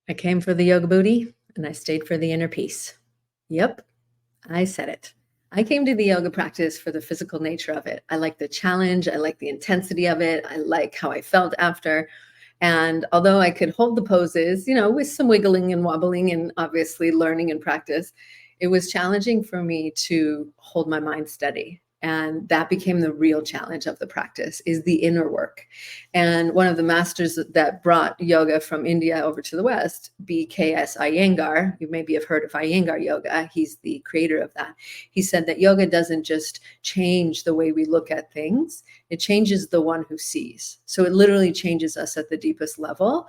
I came for the yoga booty and I stayed for the inner peace. Yep, I said it. I came to the yoga practice for the physical nature of it. I like the challenge. I like the intensity of it. I like how I felt after. And although I could hold the poses, with some wiggling and wobbling and obviously learning and practice, it was challenging for me to hold my mind steady. And that became the real challenge of the practice is the inner work. And one of the masters that brought yoga from India over to the West, BKS Iyengar, you maybe have heard of Iyengar yoga. He's the creator of that. He said that yoga doesn't just change the way we look at things, it changes the one who sees. So it literally changes us at the deepest level.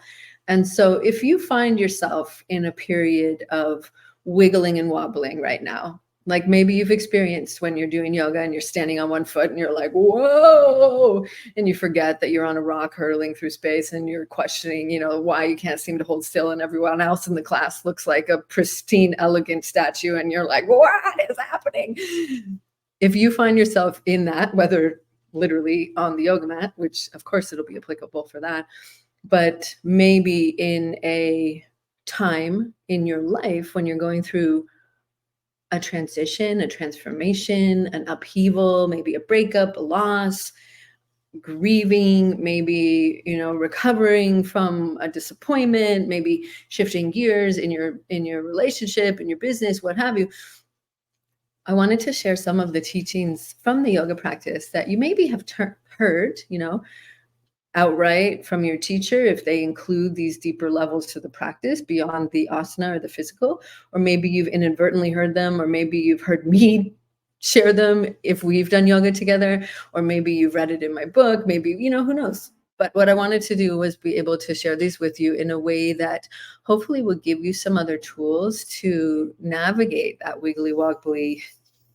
And so if you find yourself in a period of wiggling and wobbling right now, like maybe you've experienced when you're doing yoga and you're standing on one foot and you're like, whoa, and you forget that you're on a rock hurtling through space and you're questioning, why you can't seem to hold still and everyone else in the class looks like a pristine, elegant statue. And you're like, what is happening? If you find yourself in that, whether literally on the yoga mat, which of course it'll be applicable for that, but maybe in a time in your life when you're going through a transition, a transformation, an upheaval, maybe a breakup, a loss, grieving, maybe, recovering from a disappointment, maybe shifting gears in your relationship, in your business, what have you. I wanted to share some of the teachings from the yoga practice that you maybe have heard, outright from your teacher if they include these deeper levels to the practice beyond the asana or the physical, or maybe you've inadvertently heard them, or maybe you've heard me share them if we've done yoga together, or maybe you've read it in my book, maybe, who knows. But what I wanted to do was be able to share these with you in a way that hopefully will give you some other tools to navigate that wiggly wobbly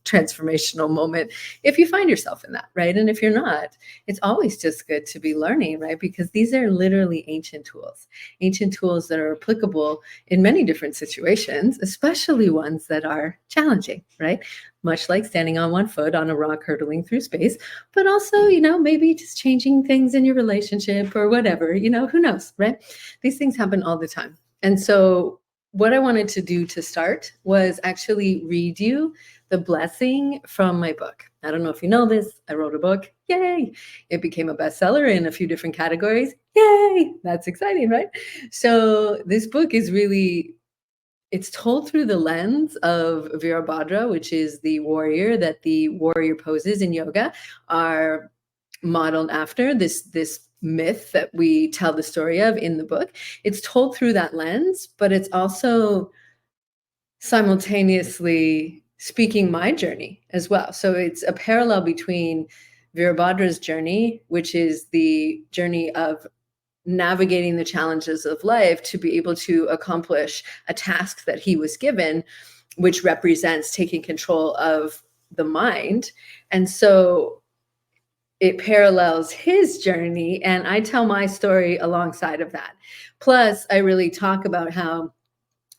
transformational moment if you find yourself in that, right? And if you're not, it's always just good to be learning, right? Because these are literally ancient tools that are applicable in many different situations, especially ones that are challenging, right? Much like standing on one foot on a rock hurtling through space, but also, maybe just changing things in your relationship or whatever, who knows, right? These things happen all the time. And so what I wanted to do to start was actually read you the blessing from my book. I don't know if you know this. I wrote a book. Yay. It became a bestseller in a few different categories. Yay. That's exciting, right? So this book is really, it's told through the lens of Virabhadra, which is the warrior that the warrior poses in yoga are modeled after, this myth that we tell the story of in the book. It's told through that lens, but it's also simultaneously speaking my journey as well. So it's a parallel between Virabhadra's journey, which is the journey of navigating the challenges of life to be able to accomplish a task that he was given, which represents taking control of the mind. And so it parallels his journey, and I tell my story alongside of that. Plus, I really talk about how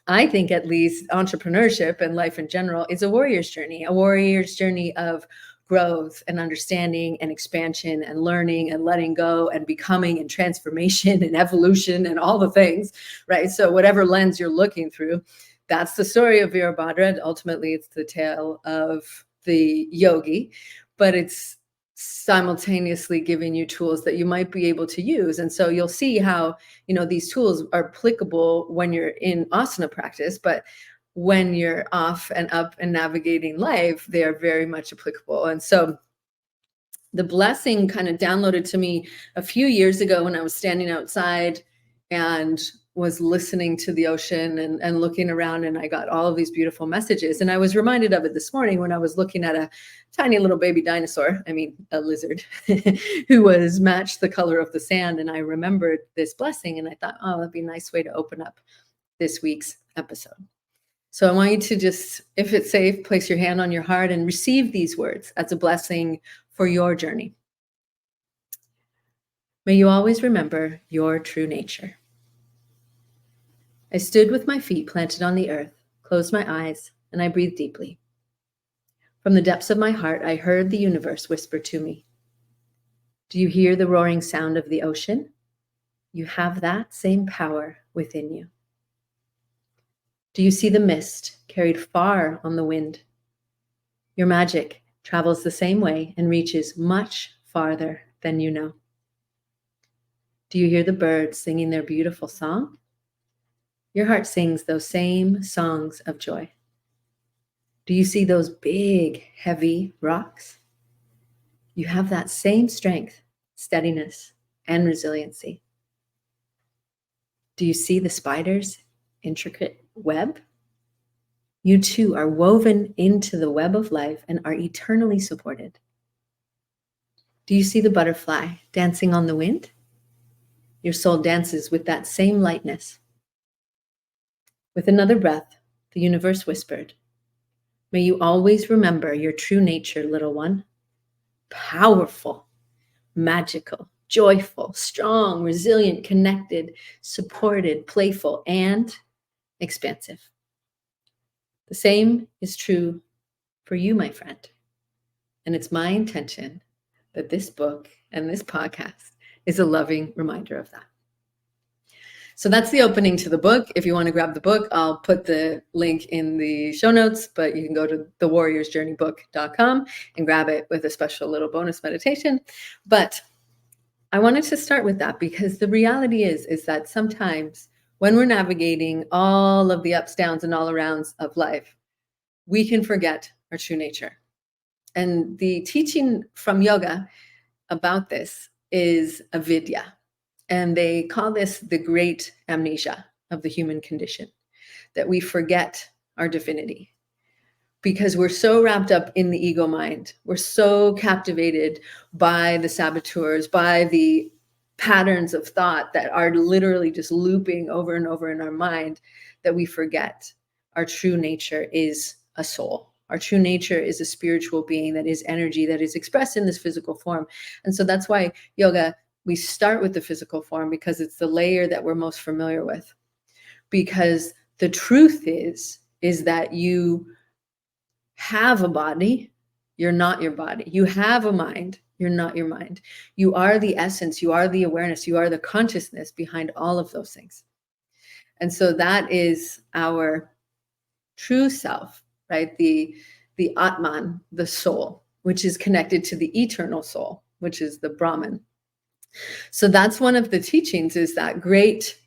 I think at least entrepreneurship and life in general is a warrior's journey of growth and understanding and expansion and learning and letting go and becoming and transformation and evolution and all the things, right? So whatever lens you're looking through, that's the story of Virabhadra. Ultimately, it's the tale of the yogi, but it's simultaneously giving you tools that you might be able to use. And so you'll see how, these tools are applicable when you're in asana practice, but when you're off and up and navigating life, they are very much applicable. And so the blessing kind of downloaded to me a few years ago when I was standing outside and was listening to the ocean and looking around, and I got all of these beautiful messages. And I was reminded of it this morning when I was looking at a tiny little baby dinosaur, a lizard, who was matched the color of the sand. And I remembered this blessing and I thought, oh, that'd be a nice way to open up this week's episode. So I want you to just, if it's safe, place your hand on your heart and receive these words as a blessing for your journey. May you always remember your true nature. I stood with my feet planted on the earth, closed my eyes, and I breathed deeply. From the depths of my heart, I heard the universe whisper to me. Do you hear the roaring sound of the ocean? You have that same power within you. Do you see the mist carried far on the wind? Your magic travels the same way and reaches much farther than you know. Do you hear the birds singing their beautiful song? Your heart sings those same songs of joy. Do you see those big, heavy rocks? You have that same strength, steadiness, and resiliency. Do you see the spider's intricate web? You too are woven into the web of life and are eternally supported. Do you see the butterfly dancing on the wind? Your soul dances with that same lightness. With another breath, the universe whispered, "May you always remember your true nature, little one. Powerful, magical, joyful, strong, resilient, connected, supported, playful, and expansive." The same is true for you, my friend. And it's my intention that this book and this podcast is a loving reminder of that. So that's the opening to the book. If you want to grab the book, I'll put the link in the show notes, but you can go to thewarriorsjourneybook.com and grab it with a special little bonus meditation. But I wanted to start with that because the reality is that sometimes when we're navigating all of the ups, downs, and all arounds of life, we can forget our true nature. And the teaching from yoga about this is avidya. And they call this the great amnesia of the human condition, that we forget our divinity because we're so wrapped up in the ego mind. We're so captivated by the saboteurs, by the patterns of thought that are literally just looping over and over in our mind, that we forget our true nature is a soul. Our true nature is a spiritual being that is energy that is expressed in this physical form. And so that's why yoga, we start with the physical form because it's the layer that we're most familiar with. Because the truth is that you have a body, you're not your body. You have a mind, you're not your mind. You are the essence, you are the awareness, you are the consciousness behind all of those things. And so that is our true self, right? The Atman, the soul, which is connected to the eternal soul, which is the Brahman. So that's one of the teachings, is that great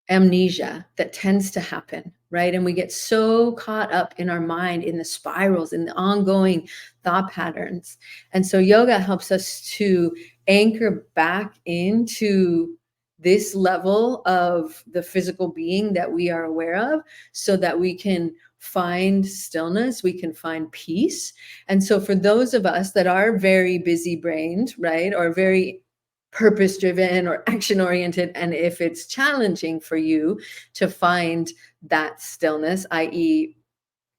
amnesia that tends to happen, right? And we get so caught up in our mind, in the spirals, in the ongoing thought patterns. And so yoga helps us to anchor back into this level of the physical being that we are aware of, so that we can find stillness, we can find peace. And so for those of us that are very busy brained, right, or very purpose driven or action oriented, and if it's challenging for you to find that stillness, i.e.,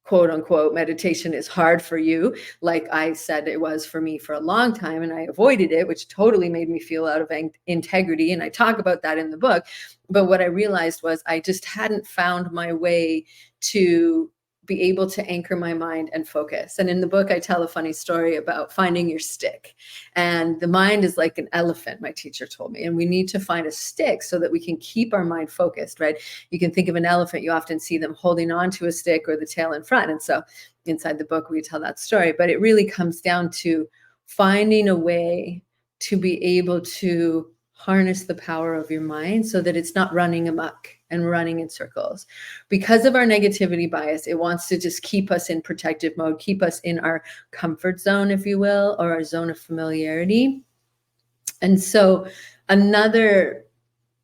quote unquote, meditation is hard for you, like I said it was for me for a long time, and I avoided it, which totally made me feel out of integrity. And I talk about that in the book. But what I realized was I just hadn't found my way to be able to anchor my mind and focus. And in the book, I tell a funny story about finding your stick. And the mind is like an elephant, my teacher told me, and we need to find a stick so that we can keep our mind focused, right? You can think of an elephant, you often see them holding on to a stick or the tail in front. And so inside the book, we tell that story, but it really comes down to finding a way to be able to harness the power of your mind so that it's not running amok and running in circles. Because of our negativity bias, it wants to just keep us in protective mode, keep us in our comfort zone, if you will, or our zone of familiarity. And so another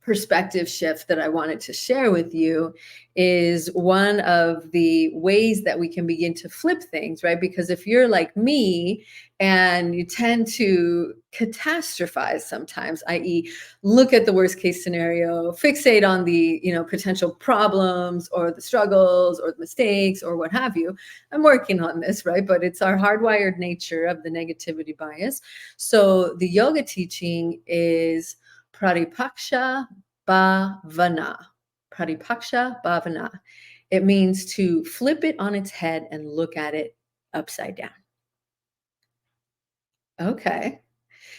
perspective shift that I wanted to share with you is one of the ways that we can begin to flip things, right? Because if you're like me and you tend to catastrophize sometimes, i.e., look at the worst case scenario, fixate on the, potential problems or the struggles or the mistakes or what have you. I'm working on this, right? But it's our hardwired nature of the negativity bias. So the yoga teaching is Pratipaksha Bhavana. Pratipaksha Bhavana. It means to flip it on its head and look at it upside down. Okay.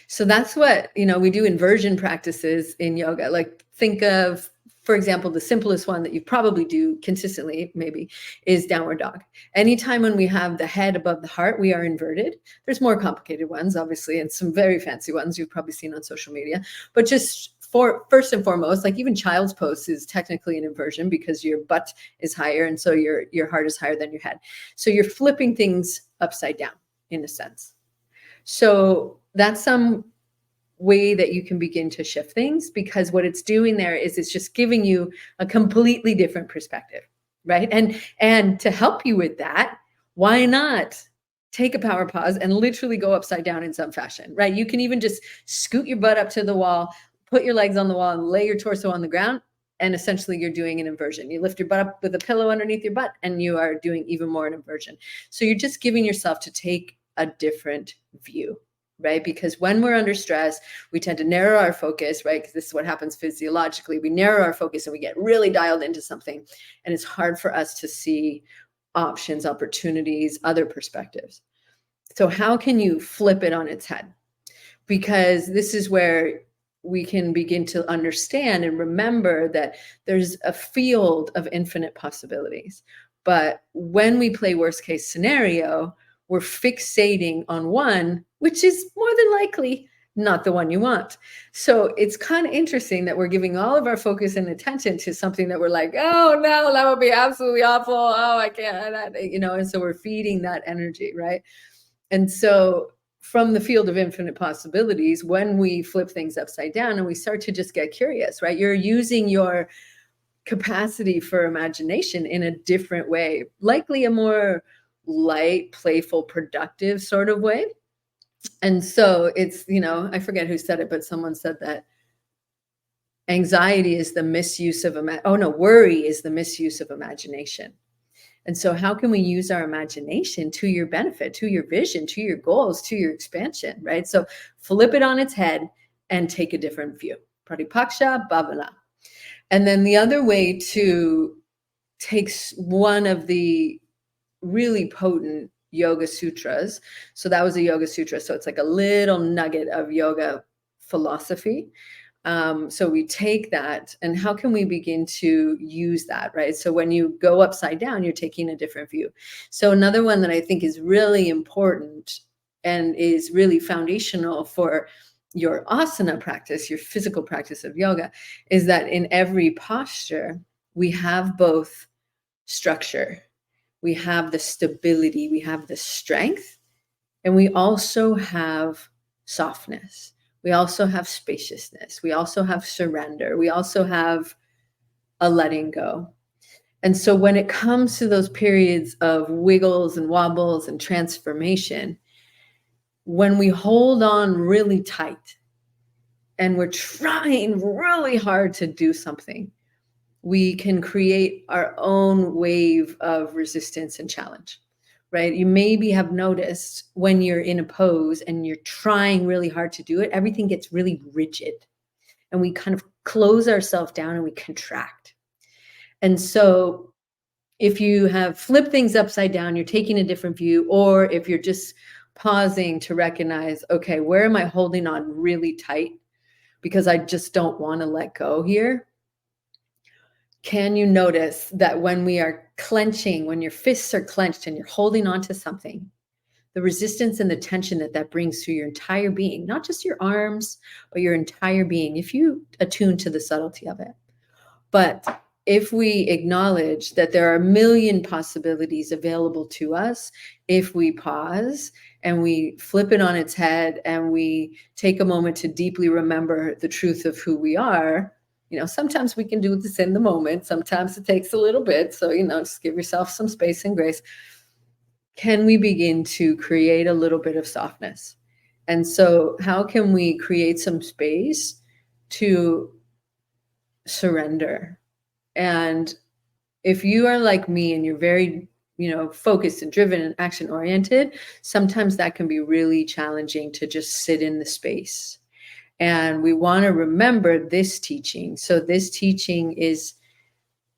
So that's what, we do inversion practices in yoga. Like think of For example, the simplest one that you probably do consistently, maybe, is downward dog. Anytime when we have the head above the heart, we are inverted. There's more complicated ones, obviously, and some very fancy ones you've probably seen on social media. But just for first and foremost, like even child's pose is technically an inversion because your butt is higher, and so your heart is higher than your head. So you're flipping things upside down in a sense. So that's some way that you can begin to shift things, because what it's doing there is it's just giving you a completely different perspective, right? And to help you with that, why not take a power pause and literally go upside down in some fashion, right? You can even just scoot your butt up to the wall, put your legs on the wall, and lay your torso on the ground, and essentially you're doing an inversion. You lift your butt up with a pillow underneath your butt, and you are doing even more an inversion. So you're just giving yourself to take a different view, right? Because when we're under stress, we tend to narrow our focus, right? Because this is what happens physiologically. We narrow our focus and we get really dialed into something, and it's hard for us to see options, opportunities, other perspectives. So how can you flip it on its head? Because this is where we can begin to understand and remember that there's a field of infinite possibilities. But when we play worst case scenario, we're fixating on one, which is more than likely not the one you want. So it's kind of interesting that we're giving all of our focus and attention to something that we're like, oh no, that would be absolutely awful. Oh, I can't, and so we're feeding that energy, right? And so from the field of infinite possibilities, when we flip things upside down and we start to just get curious, right? You're using your capacity for imagination in a different way, likely a more light, playful, productive sort of way. And so it's, I forget who said it, but someone said that anxiety is the misuse of, worry is the misuse of imagination. And so how can we use our imagination to your benefit, to your vision, to your goals, to your expansion, right? So flip it on its head and take a different view. Pratipaksha Bhavana. And then the other way to take one of the really potent yoga sutras. So that was a yoga sutra. So it's like a little nugget of yoga philosophy. So we take that, and how can we begin to use that, right? So when you go upside down, you're taking a different view. So another one that I think is really important and is really foundational for your asana practice, your physical practice of yoga, is that in every posture, we have both structure, we have the stability, we have the strength, and we also have softness. We also have spaciousness. We also have surrender. We also have a letting go. And so when it comes to those periods of wiggles and wobbles and transformation, when we hold on really tight and we're trying really hard to do something, we can create our own wave of resistance and challenge. Right? You maybe have noticed when you're in a pose and you're trying really hard to do it, everything gets really rigid and we kind of close ourselves down and we contract. And so if you have flipped things upside down, you're taking a different view, or if you're just pausing to recognize, okay, where am I holding on really tight because I just don't want to let go here? Can you notice that when we are clenching, when your fists are clenched and you're holding on to something, the resistance and the tension that brings through your entire being, not just your arms, but your entire being, if you attune to the subtlety of it. But if we acknowledge that there are a million possibilities available to us, if we pause and we flip it on its head and we take a moment to deeply remember the truth of who we are, sometimes we can do this in the moment. Sometimes it takes a little bit. So, just give yourself some space and grace. Can we begin to create a little bit of softness? And so how can we create some space to surrender? And if you are like me and you're very, focused and driven and action oriented, sometimes that can be really challenging to just sit in the space. And we want to remember this teaching. So this teaching is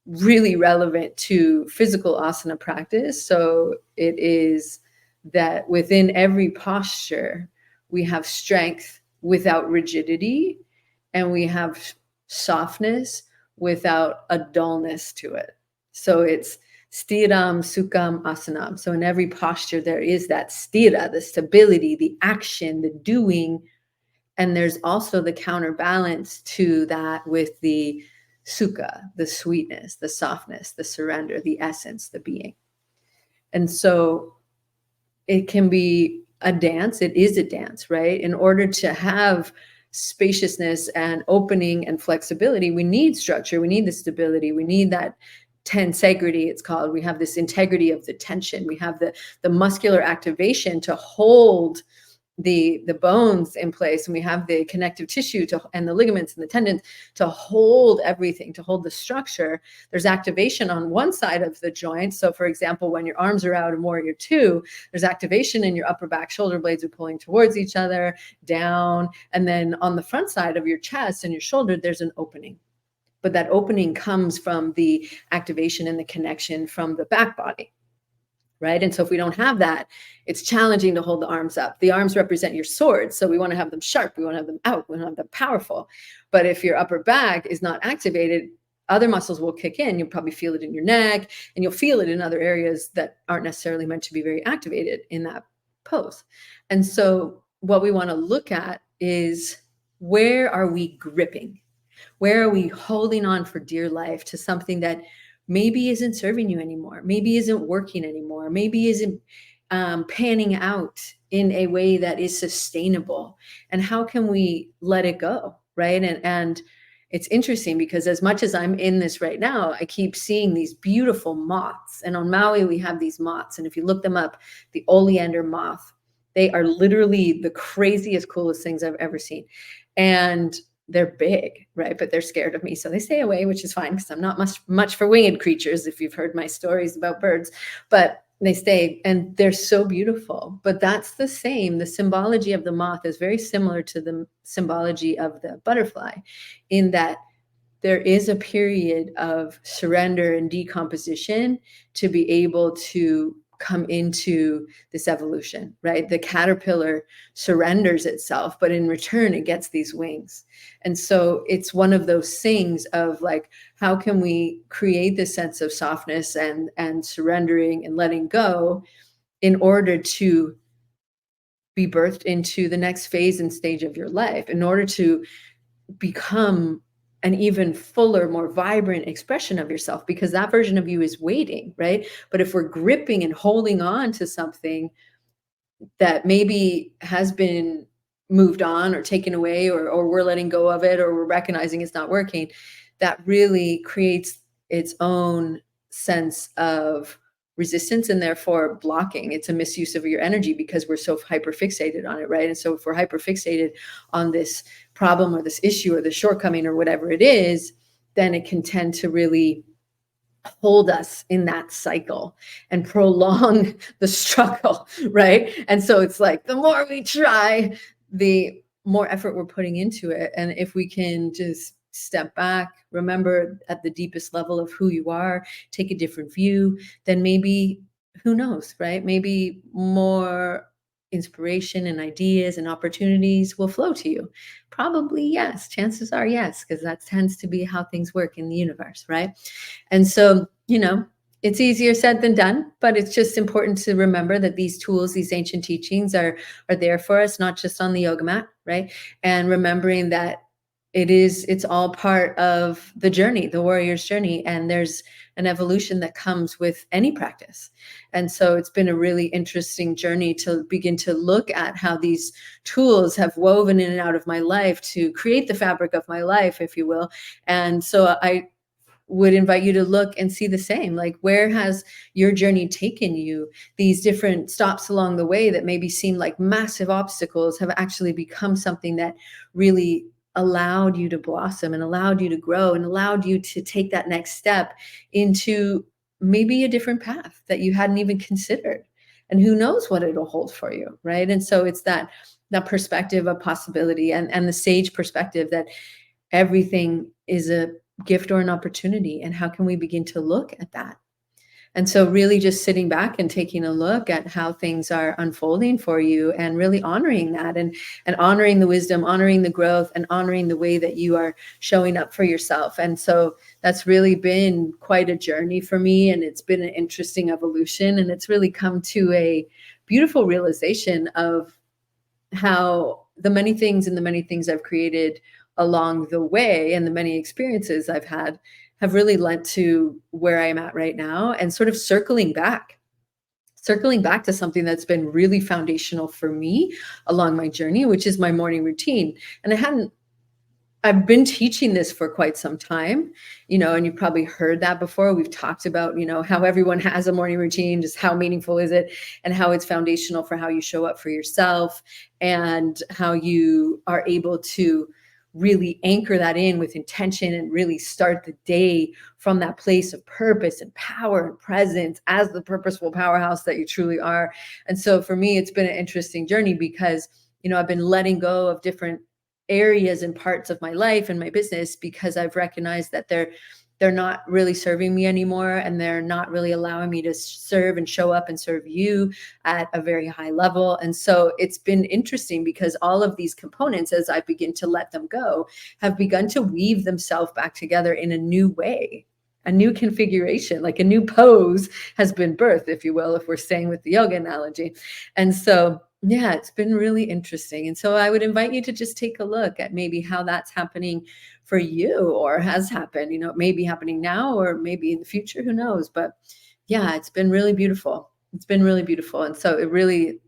really relevant to physical asana practice. So it is that within every posture, we have strength without rigidity, and we have softness without a dullness to it. So it's stiram, sukham, asanam. So in every posture, there is that stira, the stability, the action, the doing. And there's also the counterbalance to that with the sukha, the sweetness, the softness, the surrender, the essence, the being. And so it can be a dance. It is a dance, right? In order to have spaciousness and opening and flexibility, we need structure. We need the stability. We need that tensegrity, it's called. We have this integrity of the tension. We have the muscular activation to hold the bones in place, and we have the connective tissue to, and the ligaments and the tendons to hold everything, to hold the structure. There's activation on one side of the joint. So for example, when your arms are out in warrior two, there's activation in your upper back, shoulder blades are pulling towards each other, down. And then on the front side of your chest and your shoulder, there's an opening. But that opening comes from the activation and the connection from the back body. Right. And so if we don't have that, it's challenging to hold the arms up. The arms represent your swords. So we want to have them sharp. We want to have them out. We want to have them powerful. But if your upper back is not activated, other muscles will kick in. You'll probably feel it in your neck, and you'll feel it in other areas that aren't necessarily meant to be very activated in that pose. And so what we want to look at is, where are we gripping? Where are we holding on for dear life to something that maybe isn't serving you anymore, maybe isn't working anymore, maybe isn't panning out in a way that is sustainable? And how can we let it go, right? And it's interesting because as much as I'm in this right now, I keep seeing these beautiful moths. And on Maui, we have these moths. And if you look them up, the oleander moth, they are literally the craziest, coolest things I've ever seen. And they're big, right? But they're scared of me. So they stay away, which is fine because I'm not much for winged creatures, if you've heard my stories about birds. But they stay, and they're so beautiful. But that's the same. The symbology of the moth is very similar to the symbology of the butterfly, in that there is a period of surrender and decomposition to be able to come into this evolution, right? The caterpillar surrenders itself, but in return, it gets these wings. And so it's one of those things of like, how can we create this sense of softness and surrendering and letting go in order to be birthed into the next phase and stage of your life, in order to become an even fuller, more vibrant expression of yourself, because that version of you is waiting, right? But if we're gripping and holding on to something that maybe has been moved on or taken away, or we're letting go of it, or we're recognizing it's not working, that really creates its own sense of resistance and therefore blocking. It's a misuse of your energy because we're so hyper fixated on it, right? And so if we're hyper fixated on this problem or this issue or the shortcoming or whatever it is, then it can tend to really hold us in that cycle and prolong the struggle, right? And so it's like, the more we try, the more effort we're putting into it. And if we can just step back, remember at the deepest level of who you are, take a different view, then maybe, who knows, right? Maybe more inspiration and ideas and opportunities will flow to you. Probably yes. Chances are yes, because that tends to be how things work in the universe, right? And so, it's easier said than done, but it's just important to remember that these tools, these ancient teachings are there for us, not just on the yoga mat, right? And remembering that it's all part of the journey, the warrior's journey. And there's an evolution that comes with any practice. And so it's been a really interesting journey to begin to look at how these tools have woven in and out of my life to create the fabric of my life, if you will. And so I would invite you to look and see the same, like, where has your journey taken you? These different stops along the way that maybe seem like massive obstacles have actually become something that really allowed you to blossom and allowed you to grow and allowed you to take that next step into maybe a different path that you hadn't even considered. And who knows what it'll hold for you, right? And so it's that perspective of possibility and the sage perspective that everything is a gift or an opportunity. And how can we begin to look at that? And so really just sitting back and taking a look at how things are unfolding for you and really honoring that and honoring the wisdom, honoring the growth, and honoring the way that you are showing up for yourself. And so that's really been quite a journey for me, and it's been an interesting evolution, and it's really come to a beautiful realization of how the many things and the many things I've created along the way and the many experiences I've had have really led to where I am at right now, and sort of circling back to something that's been really foundational for me along my journey, which is my morning routine. And I've been teaching this for quite some time, and you've probably heard that before. We've talked about, how everyone has a morning routine, just how meaningful is it, and how it's foundational for how you show up for yourself, and how you are able to really anchor that in with intention and really start the day from that place of purpose and power and presence as the purposeful powerhouse that you truly are. And so for me, it's been an interesting journey because, I've been letting go of different areas and parts of my life and my business because I've recognized that they're not really serving me anymore, and they're not really allowing me to serve and show up and serve you at a very high level. And so it's been interesting because all of these components, as I begin to let them go, have begun to weave themselves back together in a new way. A new configuration, like a new pose has been birthed, if you will, if we're staying with the yoga analogy. And so yeah, it's been really interesting. And so I would invite you to just take a look at maybe how that's happening for you, or has happened. It may be happening now or maybe in the future, who knows? But yeah, it's been really beautiful. It's been really beautiful. And so it really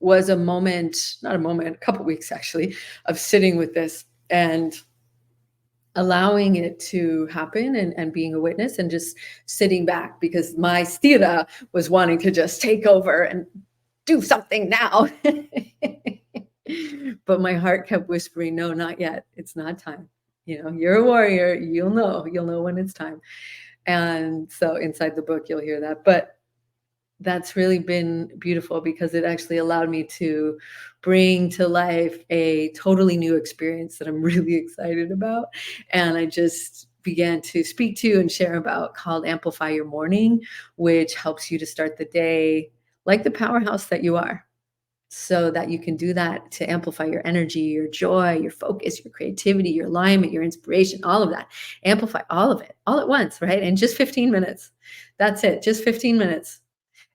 was a moment, not a moment, a couple weeks actually, of sitting with this and allowing it to happen, and being a witness and just sitting back, because my stira was wanting to just take over and do something now. But my heart kept whispering, no, not yet. It's not time. You're a warrior. You'll know when it's time. And so inside the book, you'll hear that. But that's really been beautiful because it actually allowed me to bring to life a totally new experience that I'm really excited about. And I just began to speak to and share about, called Amplify Your Morning, which helps you to start the day like the powerhouse that you are, so that you can do that to amplify your energy, your joy, your focus, your creativity, your alignment, your inspiration, all of that. Amplify all of it all at once, right? In just 15 minutes. That's it, just 15 minutes.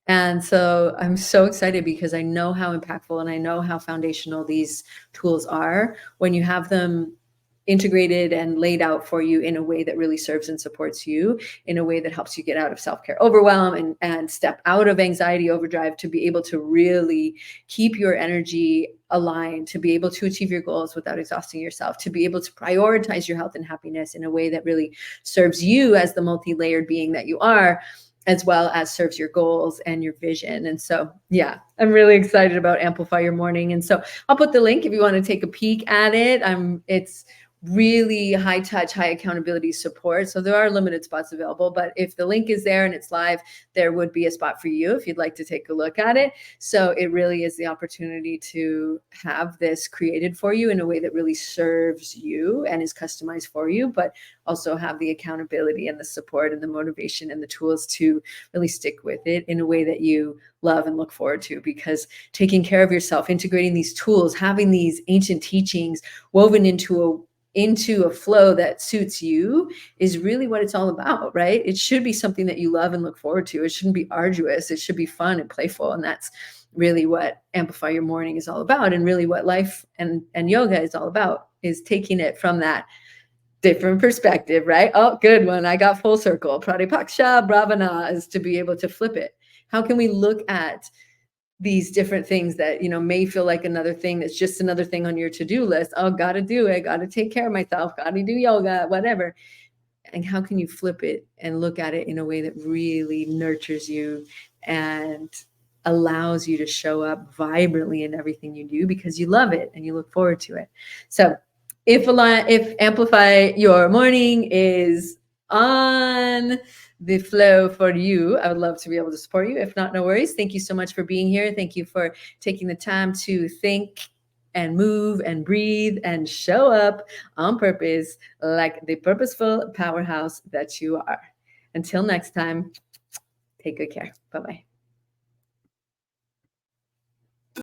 And so I'm so excited because I know how impactful and I know how foundational these tools are when you have them integrated and laid out for you in a way that really serves and supports you, in a way that helps you get out of self-care overwhelm and step out of anxiety overdrive, to be able to really keep your energy aligned, to be able to achieve your goals without exhausting yourself, to be able to prioritize your health and happiness in a way that really serves you as the multi-layered being that you are, as well as serves your goals and your vision. And so, yeah, I'm really excited about Amplify Your Morning. And so I'll put the link if you want to take a peek at it. It's really high touch, high accountability support. So there are limited spots available, but if the link is there and it's live, there would be a spot for you if you'd like to take a look at it. So it really is the opportunity to have this created for you in a way that really serves you and is customized for you, but also have the accountability and the support and the motivation and the tools to really stick with it in a way that you love and look forward to. Because taking care of yourself, integrating these tools, having these ancient teachings woven into a flow that suits you is really what it's all about, right? It should be something that you love and look forward to. It shouldn't be arduous. It should be fun and playful. And that's really what Amplify Your Morning is all about. And really what life and yoga is all about, is taking it from that different perspective, right? Oh, good one. I got full circle. Pratipaksha Bhavana is to be able to flip it. How can we look at these different things that, may feel like another thing that's just another thing on your to-do list? Oh, gotta do it, gotta take care of myself, gotta do yoga, whatever. And how can you flip it and look at it in a way that really nurtures you and allows you to show up vibrantly in everything you do because you love it and you look forward to it? So if Amplify Your Morning is on the flow for you, I would love to be able to support you. If not, no worries. Thank you so much for being here. Thank you for taking the time to think and move and breathe and show up on purpose like the purposeful powerhouse that you are. Until next time, Take good care. Bye bye.